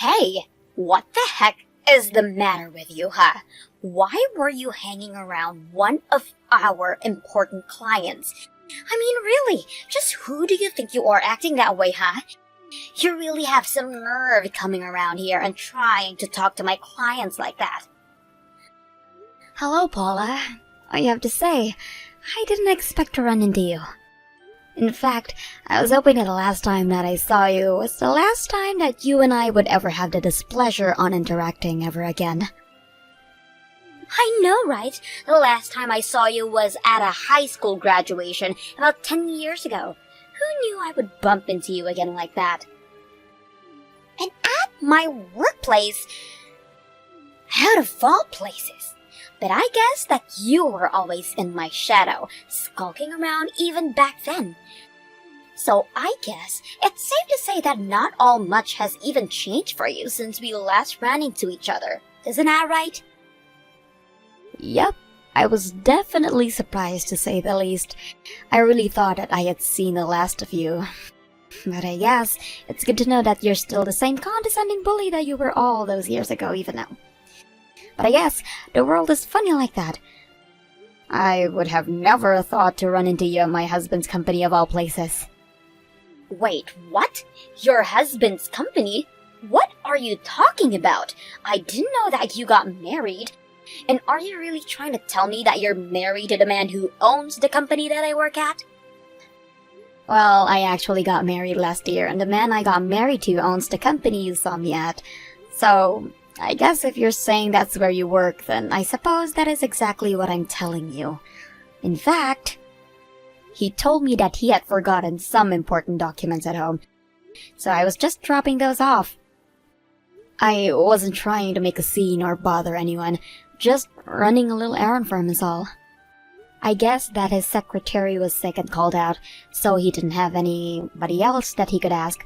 Hey, what the heck is the matter with you, huh? Why were you hanging around one of our important clients? I mean, really, just who do you think you are acting that way, huh? You really have some nerve coming around here and trying to talk to my clients like that. Hello, Paula. I have to say, I didn't expect to run into you. In fact, I was hoping that the last time that I saw you was the last time that you and I would ever have the displeasure on interacting ever again. I know, right? The last time I saw you was at a high school graduation about 10 years ago. Who knew I would bump into you again like that? And at my workplace, out of all places. But I guess that you were always in my shadow, skulking around even back then. So I guess it's safe to say that not all much has even changed for you since we last ran into each other. Isn't that right? Yep, I was definitely surprised to say the least. I really thought that I had seen the last of you. But I guess it's good to know that you're still the same condescending bully that you were all those years ago even now. But I guess the world is funny like that. I would have never thought to run into you at my husband's company of all places. Wait, what? Your husband's company? What are you talking about? I didn't know that you got married. And are you really trying to tell me that you're married to the man who owns the company that I work at? Well, I actually got married last year, and the man I got married to owns the company you saw me at. So, I guess if you're saying that's where you work, then I suppose that is exactly what I'm telling you. In fact, he told me that he had forgotten some important documents at home, so I was just dropping those off. I wasn't trying to make a scene or bother anyone, just running a little errand for him is all. I guess that his secretary was sick and called out, so he didn't have anybody else that he could ask.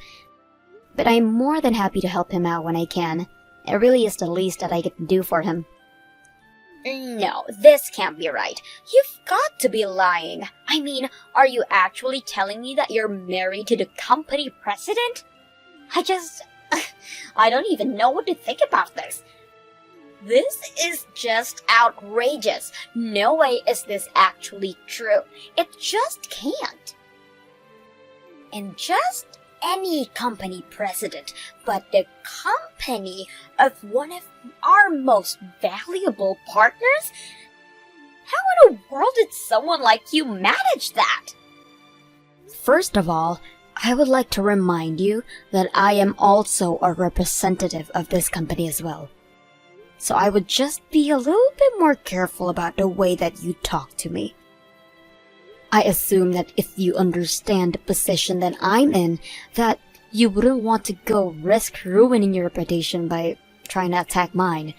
But I'm more than happy to help him out when I can. It really is the least that I can do for him. No, this can't be right. You've got to be lying. I mean, are you actually telling me that you're married to the company president? I don't even know what to think about this. This is just outrageous. No way is this actually true. It just can't. And just any company president, but the company of one of our most valuable partners? How in the world did someone like you manage that? First of all, I would like to remind you that I am also a representative of this company as well. So I would just be a little bit more careful about the way that you talk to me. I assume that if you understand the position that I'm in, that you wouldn't want to go risk ruining your reputation by trying to attack mine.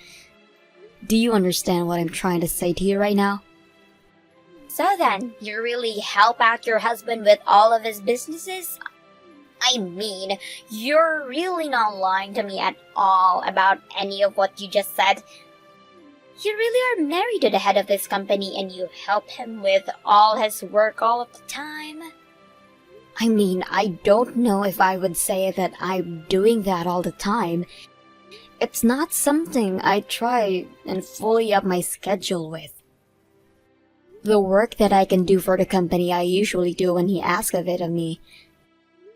Do you understand what I'm trying to say to you right now? So then, you really help out your husband with all of his businesses? I mean, you're really not lying to me at all about any of what you just said. You really are married to the head of this company and you help him with all his work all of the time? I mean, I don't know if I would say that I'm doing that all the time. It's not something I try and fully up my schedule with. The work that I can do for the company I usually do when he asks of it of me.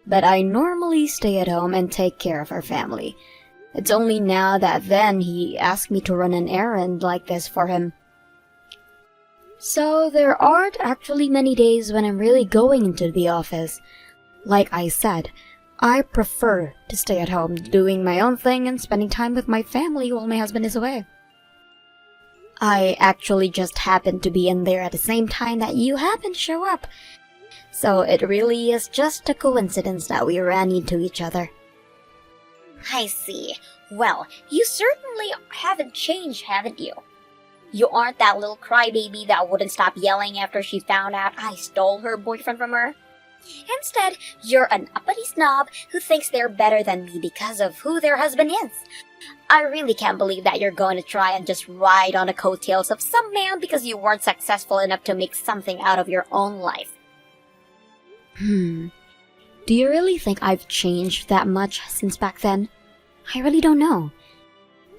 But I normally stay at home and take care of our family. It's only now that then he asked me to run an errand like this for him. So there aren't actually many days when I'm really going into the office. Like I said, I prefer to stay at home doing my own thing and spending time with my family while my husband is away. I actually just happened to be in there at the same time that you happened to show up. So it really is just a coincidence that we ran into each other. I see. Well, you certainly haven't changed, haven't you? You aren't that little crybaby that wouldn't stop yelling after she found out I stole her boyfriend from her. Instead, you're an uppity snob who thinks they're better than me because of who their husband is. I really can't believe that you're going to try and just ride on the coattails of some man because you weren't successful enough to make something out of your own life. Do you really think I've changed that much since back then? I really don't know.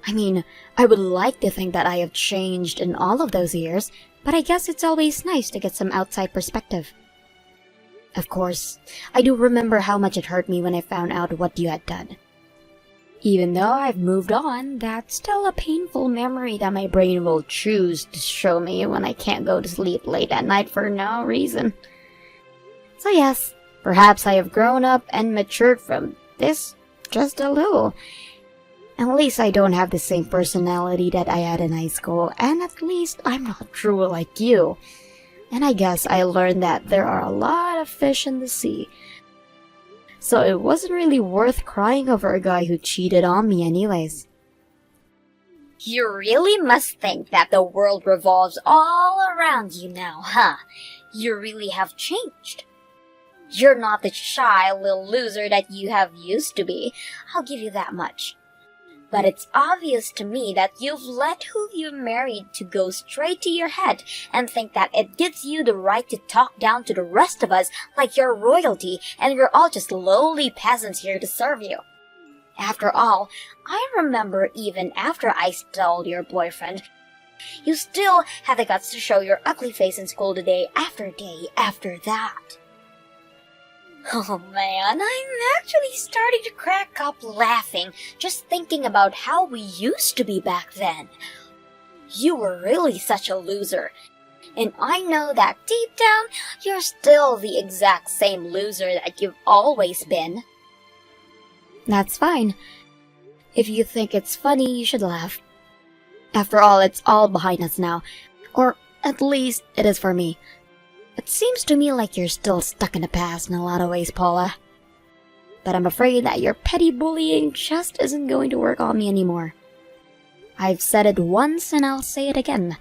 I mean, I would like to think that I have changed in all of those years, but I guess it's always nice to get some outside perspective. Of course, I do remember how much it hurt me when I found out what you had done. Even though I've moved on, that's still a painful memory that my brain will choose to show me when I can't go to sleep late at night for no reason. So yes, perhaps I have grown up and matured from this just a little. At least I don't have the same personality that I had in high school, and at least I'm not cruel like you. And I guess I learned that there are a lot of fish in the sea. So it wasn't really worth crying over a guy who cheated on me anyways. You really must think that the world revolves all around you now, huh? You really have changed. You're not the shy little loser that you have used to be, I'll give you that much. But it's obvious to me that you've let who you married to go straight to your head and think that it gives you the right to talk down to the rest of us like you're royalty and we're all just lowly peasants here to serve you. After all, I remember even after I stole your boyfriend, you still had the guts to show your ugly face in school day after that. Oh man, I'm actually starting to crack up laughing just thinking about how we used to be back then. You were really such a loser. And I know that deep down, you're still the exact same loser that you've always been. That's fine. If you think it's funny, you should laugh. After all, it's all behind us now. Or at least it is for me. It seems to me like you're still stuck in the past in a lot of ways, Paula. But I'm afraid that your petty bullying just isn't going to work on me anymore. I've said it once and I'll say it again.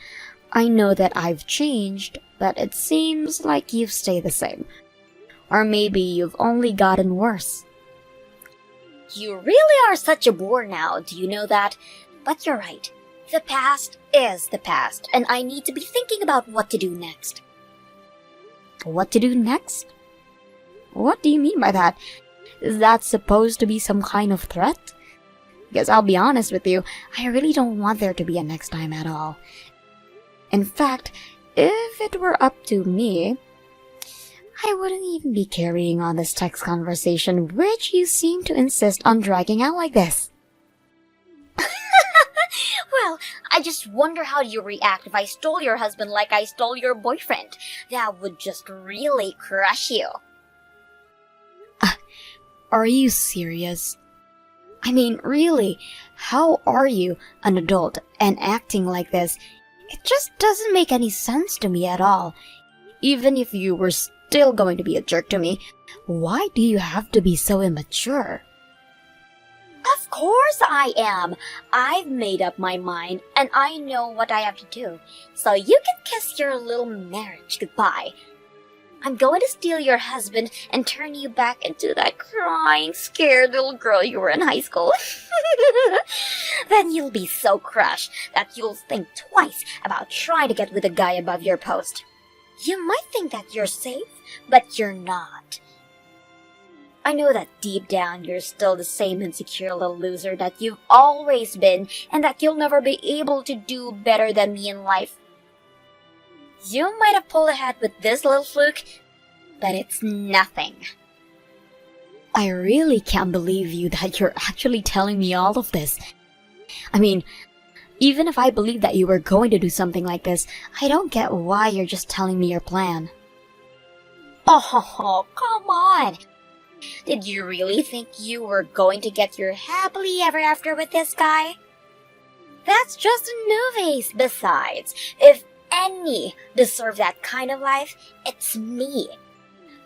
I know that I've changed, but it seems like you've stayed the same. Or maybe you've only gotten worse. You really are such a bore now, do you know that? But you're right. The past is the past, and I need to be thinking about what to do next. What to do next? What do you mean by that? Is that supposed to be some kind of threat? Because I'll be honest with you, I really don't want there to be a next time at all. In fact, if it were up to me, I wouldn't even be carrying on this text conversation which you seem to insist on dragging out like this. Well, I just wonder how you react if I stole your husband like I stole your boyfriend. That would just really crush you. Are you serious? I mean, really, how are you an adult and acting like this? It just doesn't make any sense to me at all. Even if you were still going to be a jerk to me, why do you have to be so immature? Of course I am. I've made up my mind, and I know what I have to do. So you can kiss your little marriage goodbye. I'm going to steal your husband and turn you back into that crying, scared little girl you were in high school. Then you'll be so crushed that you'll think twice about trying to get with a guy above your post. You might think that you're safe, but you're not. I know that deep down you're still the same insecure little loser that you've always been and that you'll never be able to do better than me in life. You might have pulled ahead with this little fluke, but it's nothing. I really can't believe you that you're actually telling me all of this. I mean, even if I believe that you were going to do something like this, I don't get why you're just telling me your plan. Oh, come on! Did you really think you were going to get your happily ever after with this guy? That's just a novice. Besides, if any deserve that kind of life, it's me.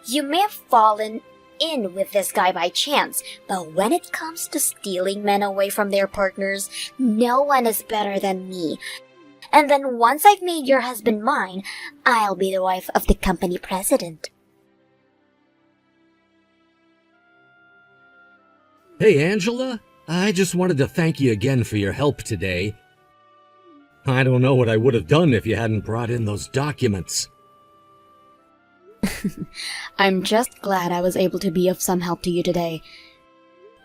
You may have fallen in with this guy by chance, but when it comes to stealing men away from their partners, no one is better than me. And then once I've made your husband mine, I'll be the wife of the company president. Hey, Angela. I just wanted to thank you again for your help today. I don't know what I would have done if you hadn't brought in those documents. I'm just glad I was able to be of some help to you today.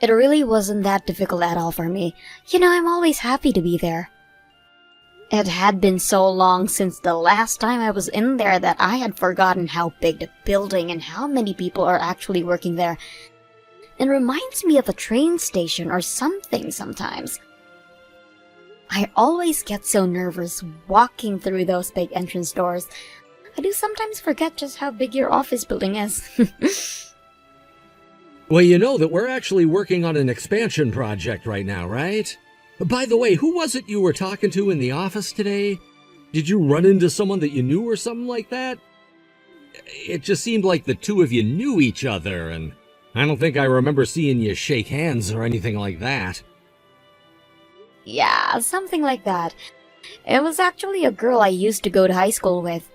It really wasn't that difficult at all for me. I'm always happy to be there. It had been so long since the last time I was in there that I had forgotten how big the building and how many people are actually working there. It reminds me of a train station or something sometimes. I always get so nervous walking through those big entrance doors. I do sometimes forget just how big your office building is. Well, you know that we're actually working on an expansion project right now, right? By the way, who was it you were talking to in the office today? Did you run into someone that you knew or something like that? It just seemed like the two of you knew each other, and I don't think I remember seeing you shake hands or anything like that. Yeah, something like that. It was actually a girl I used to go to high school with.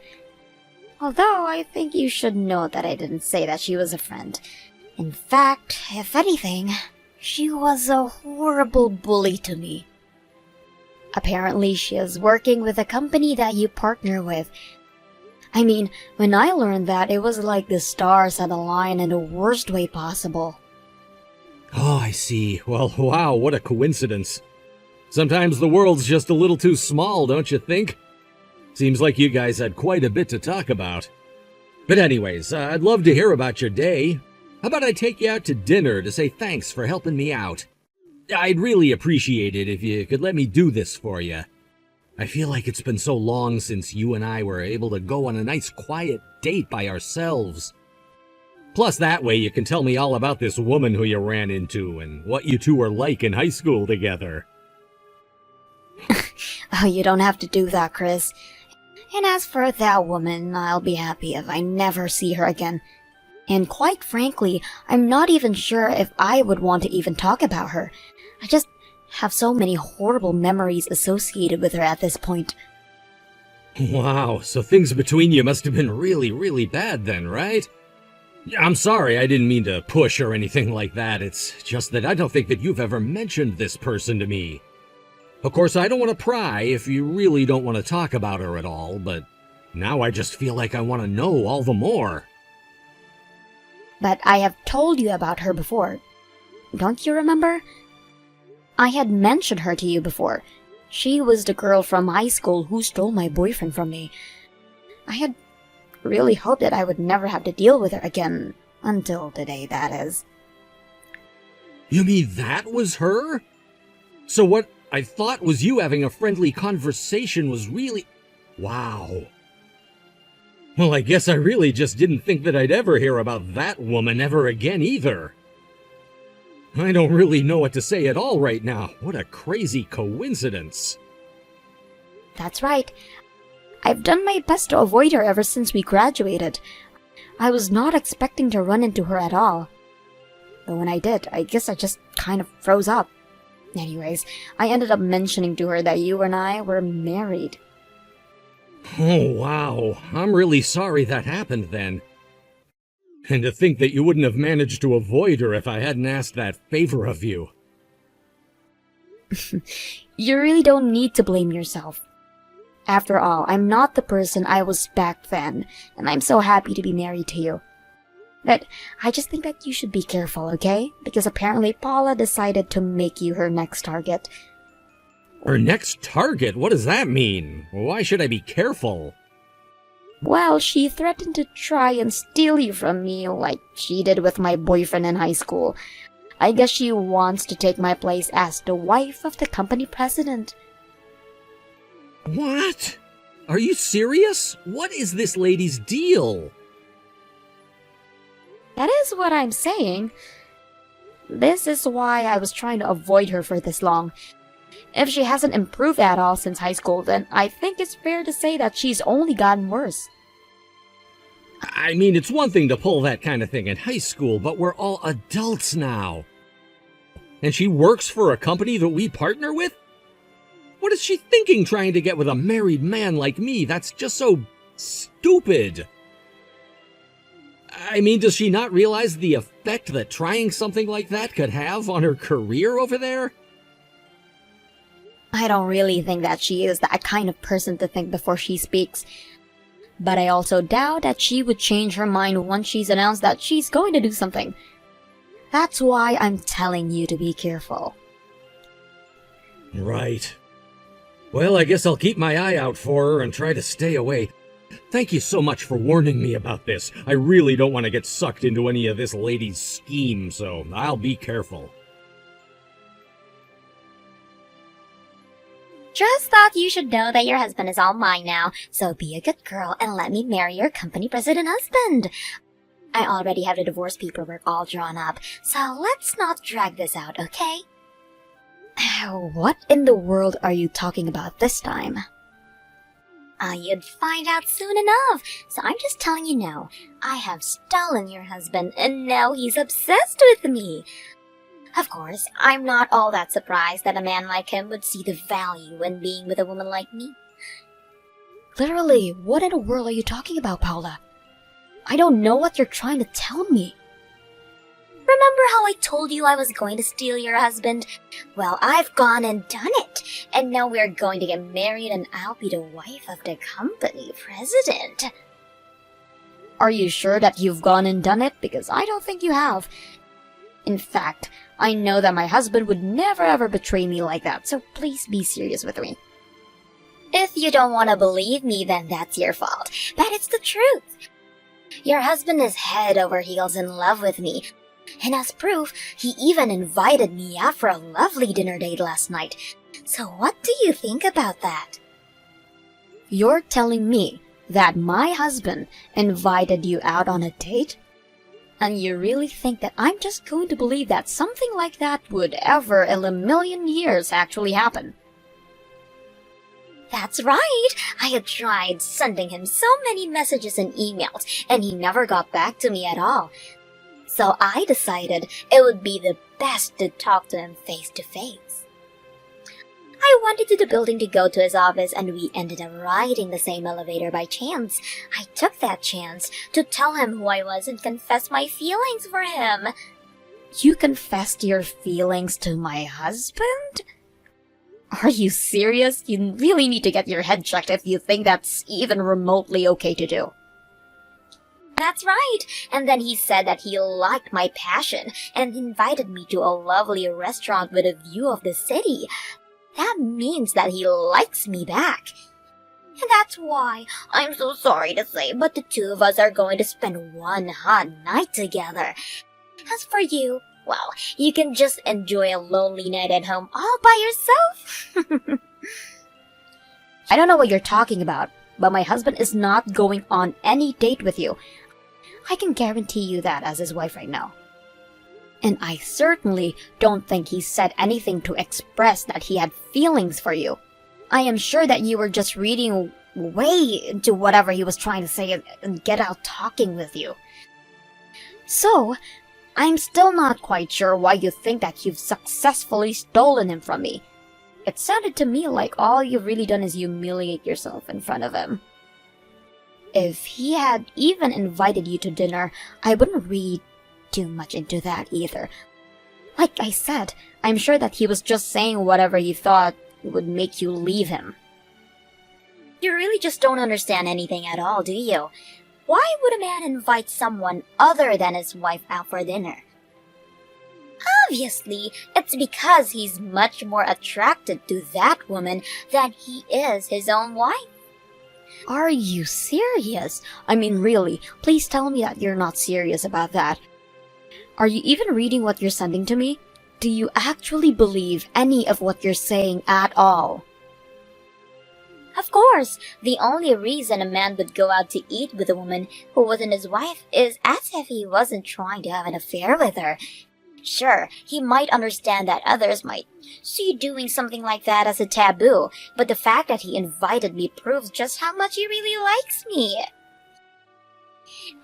Although I think you should know that I didn't say that she was a friend. In fact, if anything, she was a horrible bully to me. Apparently, she is working with a company that you partner with. I mean, when I learned that, it was like the stars had aligned in the worst way possible. Oh, I see. Well, wow, what a coincidence. Sometimes the world's just a little too small, don't you think? Seems like you guys had quite a bit to talk about. But anyways, I'd love to hear about your day. How about I take you out to dinner to say thanks for helping me out? I'd really appreciate it if you could let me do this for you. I feel like it's been so long since you and I were able to go on a nice quiet date by ourselves. Plus that way you can tell me all about this woman who you ran into and what you two were like in high school together. Oh, you don't have to do that, Chris. And as for that woman, I'll be happy if I never see her again. And quite frankly, I'm not even sure if I would want to even talk about her. I just have so many horrible memories associated with her at this point. Wow, so things between you must have been really, really bad then, right? I'm sorry, I didn't mean to push or anything like that. It's just that I don't think that you've ever mentioned this person to me. Of course, I don't want to pry if you really don't want to talk about her at all, but now I just feel like I want to know all the more. But I have told you about her before. Don't you remember? I had mentioned her to you before. She was the girl from high school who stole my boyfriend from me. I had really hoped that I would never have to deal with her again. Until today, that is. You mean that was her? So what I thought was you having a friendly conversation was really... Wow. Well, I guess I really just didn't think that I'd ever hear about that woman ever again either. I don't really know what to say at all right now. What a crazy coincidence. That's right. I've done my best to avoid her ever since we graduated. I was not expecting to run into her at all. But when I did, I guess I just kind of froze up. Anyways, I ended up mentioning to her that you and I were married. Oh, wow. I'm really sorry that happened then. And to think that you wouldn't have managed to avoid her if I hadn't asked that favor of you. You really don't need to blame yourself. After all, I'm not the person I was back then, and I'm so happy to be married to you. But I just think that you should be careful, okay? Because apparently Paula decided to make you her next target. Her next target? What does that mean? Why should I be careful? Well, she threatened to try and steal you from me like she did with my boyfriend in high school. I guess she wants to take my place as the wife of the company president. What? Are you serious? What is this lady's deal? That is what I'm saying. This is why I was trying to avoid her for this long. If she hasn't improved at all since high school, then I think it's fair to say that she's only gotten worse. I mean, it's one thing to pull that kind of thing in high school, but we're all adults now. And she works for a company that we partner with? What is she thinking trying to get with a married man like me? That's just so stupid. I mean, does she not realize the effect that trying something like that could have on her career over there? I don't really think that she is that kind of person to think before she speaks. But I also doubt that she would change her mind once she's announced that she's going to do something. That's why I'm telling you to be careful. Right. Well, I guess I'll keep my eye out for her and try to stay away. Thank you so much for warning me about this. I really don't want to get sucked into any of this lady's scheme, so I'll be careful. Just thought you should know that your husband is all mine now, so be a good girl and let me marry your company president husband. I already have the divorce paperwork all drawn up, so let's not drag this out, okay? What in the world are you talking about this time? You'd find out soon enough, so I'm just telling you now. I have stolen your husband, and now he's obsessed with me. Of course, I'm not all that surprised that a man like him would see the value in being with a woman like me. Literally, what in the world are you talking about, Paula? I don't know what you're trying to tell me. Remember how I told you I was going to steal your husband? Well, I've gone and done it, and now we're going to get married and I'll be the wife of the company president. Are you sure that you've gone and done it? Because I don't think you have. In fact, I know that my husband would never ever betray me like that, so please be serious with me. If you don't want to believe me, then that's your fault. But it's the truth. Your husband is head over heels in love with me. And as proof, he even invited me out for a lovely dinner date last night. So what do you think about that? You're telling me that my husband invited you out on a date? And you really think that I'm just going to believe that something like that would ever in a million years actually happen? That's right! I had tried sending him so many messages and emails, and he never got back to me at all. So I decided it would be the best to talk to him face to face. I went into the building to go to his office, and we ended up riding the same elevator by chance. I took that chance to tell him who I was and confess my feelings for him. You confessed your feelings to my husband? Are you serious? You really need to get your head checked if you think that's even remotely okay to do. That's right. And then he said that he liked my passion and invited me to a lovely restaurant with a view of the city. That means that he likes me back. And that's why, I'm so sorry to say, but the two of us are going to spend one hot night together. As for you, well, you can just enjoy a lonely night at home all by yourself. I don't know what you're talking about, but my husband is not going on any date with you. I can guarantee you that as his wife right now. And I certainly don't think he said anything to express that he had feelings for you. I am sure that you were just reading way into whatever he was trying to say and get out talking with you. So, I'm still not quite sure why you think that you've successfully stolen him from me. It sounded to me like all you've really done is humiliate yourself in front of him. If he had even invited you to dinner, I wouldn't read too much into that either. Like I said, I'm sure that he was just saying whatever he thought would make you leave him. You really just don't understand anything at all, do you? Why would a man invite someone other than his wife out for dinner? Obviously, it's because he's much more attracted to that woman than he is his own wife. Are you serious? I mean, really, please tell me that you're not serious about that. Are you even reading what you're sending to me? Do you actually believe any of what you're saying at all? Of course, the only reason a man would go out to eat with a woman who wasn't his wife is as if he wasn't trying to have an affair with her. Sure, he might understand that others might see doing something like that as a taboo, but the fact that he invited me proves just how much he really likes me.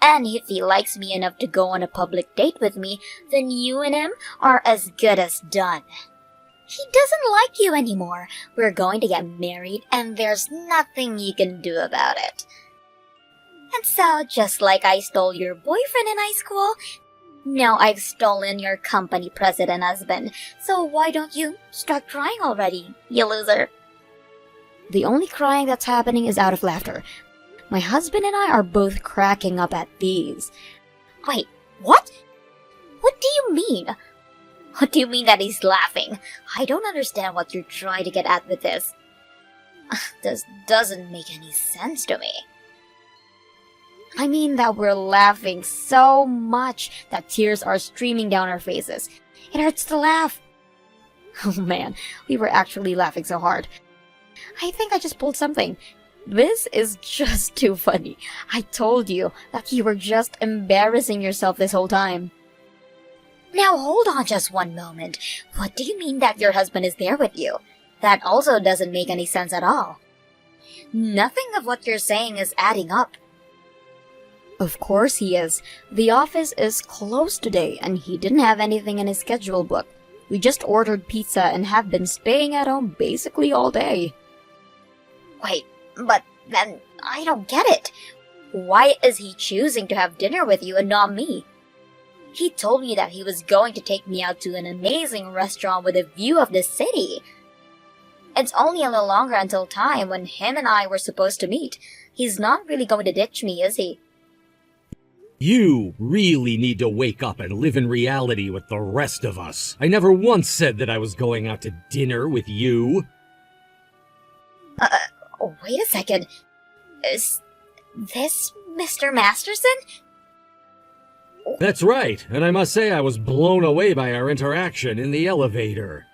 And if he likes me enough to go on a public date with me, then you and him are as good as done. He doesn't like you anymore. We're going to get married, and there's nothing you can do about it. And so, just like I stole your boyfriend in high school, now I've stolen your company president husband. So why don't you start crying already, you loser? The only crying that's happening is out of laughter. My husband and I are both cracking up at these. Wait, what? What do you mean? What do you mean that he's laughing? I don't understand what you're trying to get at with this. This doesn't make any sense to me. I mean that we're laughing so much that tears are streaming down our faces. It hurts to laugh. Oh man, we were actually laughing so hard. I think I just pulled something. This is just too funny. I told you that you were just embarrassing yourself this whole time. Now hold on just one moment. What do you mean that your husband is there with you? That also doesn't make any sense at all. Nothing of what you're saying is adding up. Of course he is. The office is closed today and he didn't have anything in his schedule book. We just ordered pizza and have been staying at home basically all day. Wait, but then I don't get it. Why is he choosing to have dinner with you and not me? He told me that he was going to take me out to an amazing restaurant with a view of the city. It's only a little longer until time when him and I were supposed to meet. He's not really going to ditch me, is he? You really need to wake up and live in reality with the rest of us. I never once said that I was going out to dinner with you. Wait a second. Is this Mr. Masterson? That's right, and I must say I was blown away by our interaction in the elevator.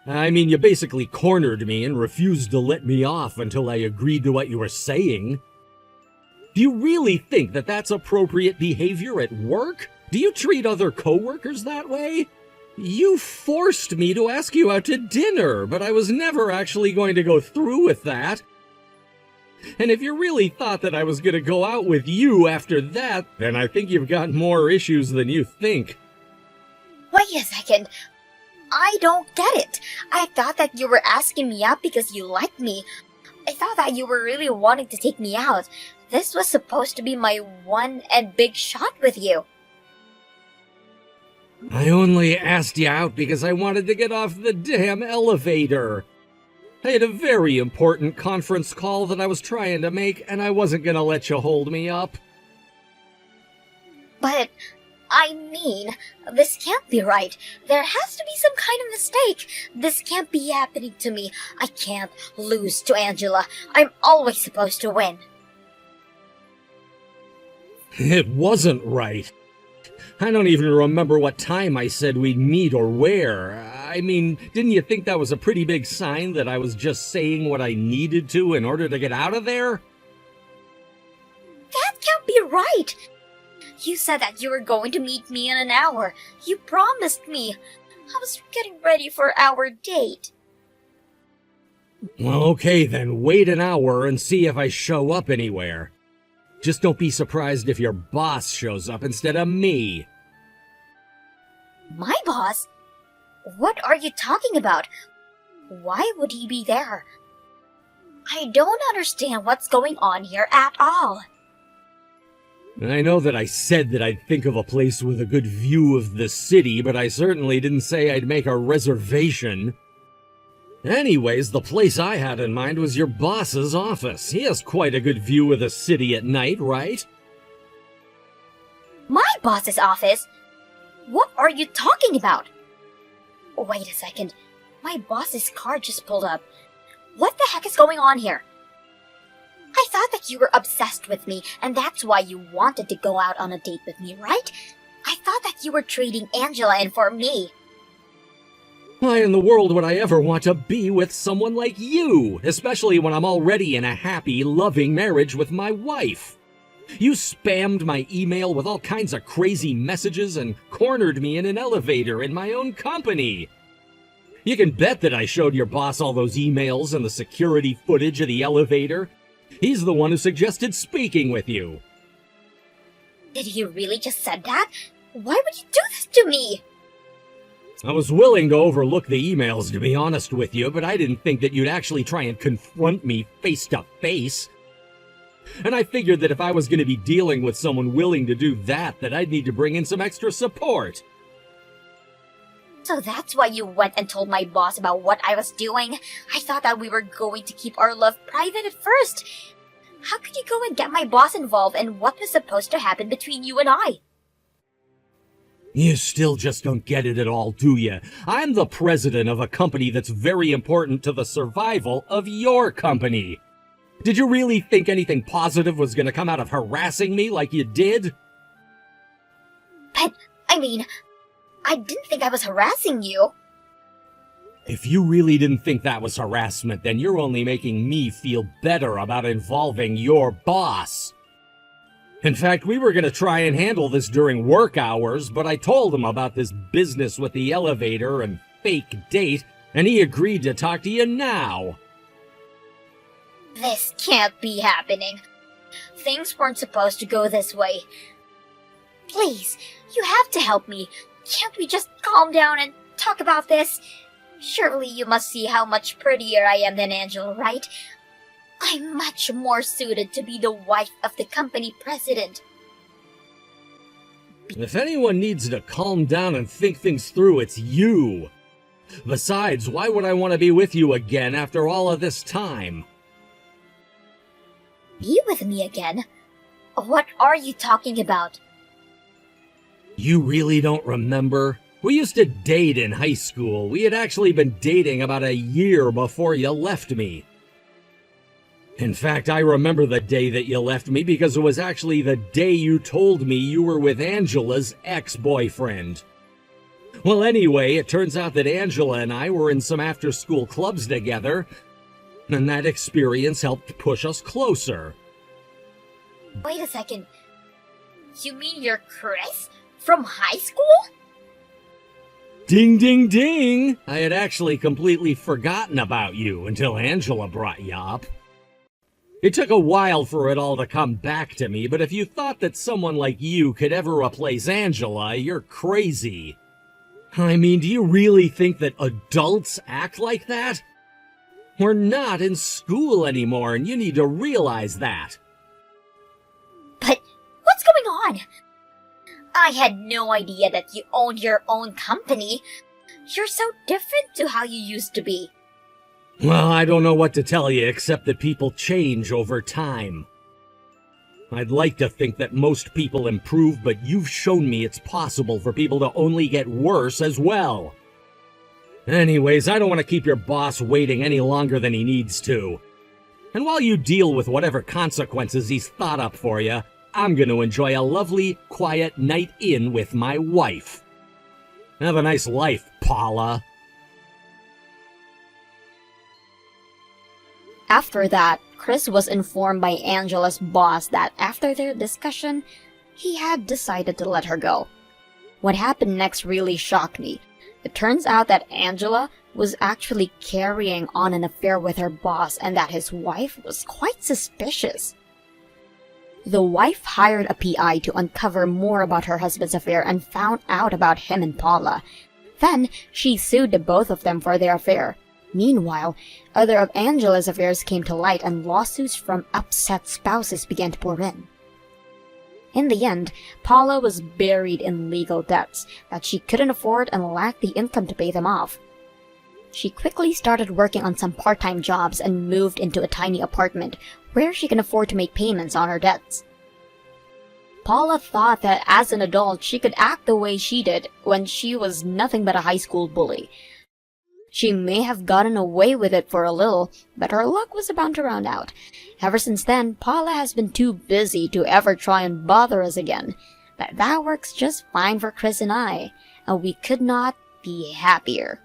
I mean, you basically cornered me and refused to let me off until I agreed to what you were saying. Do you really think that that's appropriate behavior at work? Do you treat other coworkers that way? You forced me to ask you out to dinner, but I was never actually going to go through with that. And if you really thought that I was going to go out with you after that, then I think you've got more issues than you think. Wait a second. I don't get it. I thought that you were asking me out because you liked me. I thought that you were really wanting to take me out. This was supposed to be my one and big shot with you. I only asked you out because I wanted to get off the damn elevator. I had a very important conference call that I was trying to make, and I wasn't gonna let you hold me up. But, I mean, this can't be right. There has to be some kind of mistake. This can't be happening to me. I can't lose to Angela. I'm always supposed to win. It wasn't right. I don't even remember what time I said we'd meet or where. I mean, didn't you think that was a pretty big sign that I was just saying what I needed to in order to get out of there? That can't be right. You said that you were going to meet me in an hour. You promised me. I was getting ready for our date. Well, okay then, wait an hour and see if I show up anywhere. Just don't be surprised if your boss shows up instead of me. My boss? What are you talking about? Why would he be there? I don't understand what's going on here at all. I know that I said that I'd think of a place with a good view of the city, but I certainly didn't say I'd make a reservation. Anyways, the place I had in mind was your boss's office. He has quite a good view of the city at night, right? My boss's office? What are you talking about? Wait a second. My boss's car just pulled up. What the heck is going on here? I thought that you were obsessed with me, and that's why you wanted to go out on a date with me, right? I thought that you were trading Angela in for me. Why in the world would I ever want to be with someone like you, especially when I'm already in a happy, loving marriage with my wife? You spammed my email with all kinds of crazy messages and cornered me in an elevator in my own company. You can bet that I showed your boss all those emails and the security footage of the elevator. He's the one who suggested speaking with you. Did he really just said that? Why would you do this to me? I was willing to overlook the emails, to be honest with you, but I didn't think that you'd actually try and confront me face to face. And I figured that if I was going to be dealing with someone willing to do that, that I'd need to bring in some extra support. So that's why you went and told my boss about what I was doing? I thought that we were going to keep our love private at first. How could you go and get my boss involved in what was supposed to happen between you and I? You still just don't get it at all, do you? I'm the president of a company that's very important to the survival of your company. Did you really think anything positive was gonna come out of harassing me like you did? But, I didn't think I was harassing you. If you really didn't think that was harassment, then you're only making me feel better about involving your boss. In fact, we were going to try and handle this during work hours, but I told him about this business with the elevator and fake date, and he agreed to talk to you now. This can't be happening. Things weren't supposed to go this way. Please, you have to help me. Can't we just calm down and talk about this? Surely you must see how much prettier I am than Angela, right? I'm much more suited to be the wife of the company president. If anyone needs to calm down and think things through, it's you. Besides, why would I want to be with you again after all of this time? Be with me again? What are you talking about? You really don't remember? We used to date in high school. We had actually been dating about a year before you left me. In fact, I remember the day that you left me because it was actually the day you told me you were with Angela's ex-boyfriend. Well, anyway, it turns out that Angela and I were in some after-school clubs together, and that experience helped push us closer. Wait a second. You mean you're Chris? From high school? Ding, ding, ding! I had actually completely forgotten about you until Angela brought you up. It took a while for it all to come back to me, but if you thought that someone like you could ever replace Angela, you're crazy. I mean, do you really think that adults act like that? We're not in school anymore, and you need to realize that. But what's going on? I had no idea that you owned your own company. You're so different to how you used to be. Well, I don't know what to tell you except that people change over time. I'd like to think that most people improve, but you've shown me it's possible for people to only get worse as well. Anyways, I don't want to keep your boss waiting any longer than he needs to. And while you deal with whatever consequences he's thought up for you, I'm going to enjoy a lovely, quiet night in with my wife. Have a nice life, Paula. After that, Chris was informed by Angela's boss that after their discussion, he had decided to let her go. What happened next really shocked me. It turns out that Angela was actually carrying on an affair with her boss and that his wife was quite suspicious. The wife hired a PI to uncover more about her husband's affair and found out about him and Paula. Then, she sued the both of them for their affair. Meanwhile, other of Angela's affairs came to light and lawsuits from upset spouses began to pour in. In the end, Paula was buried in legal debts that she couldn't afford and lacked the income to pay them off. She quickly started working on some part-time jobs and moved into a tiny apartment where she can afford to make payments on her debts. Paula thought that as an adult she could act the way she did when she was nothing but a high school bully. She may have gotten away with it for a little, but her luck was about to run out. Ever since then, Paula has been too busy to ever try and bother us again. But that works just fine for Chris and I, and we could not be happier.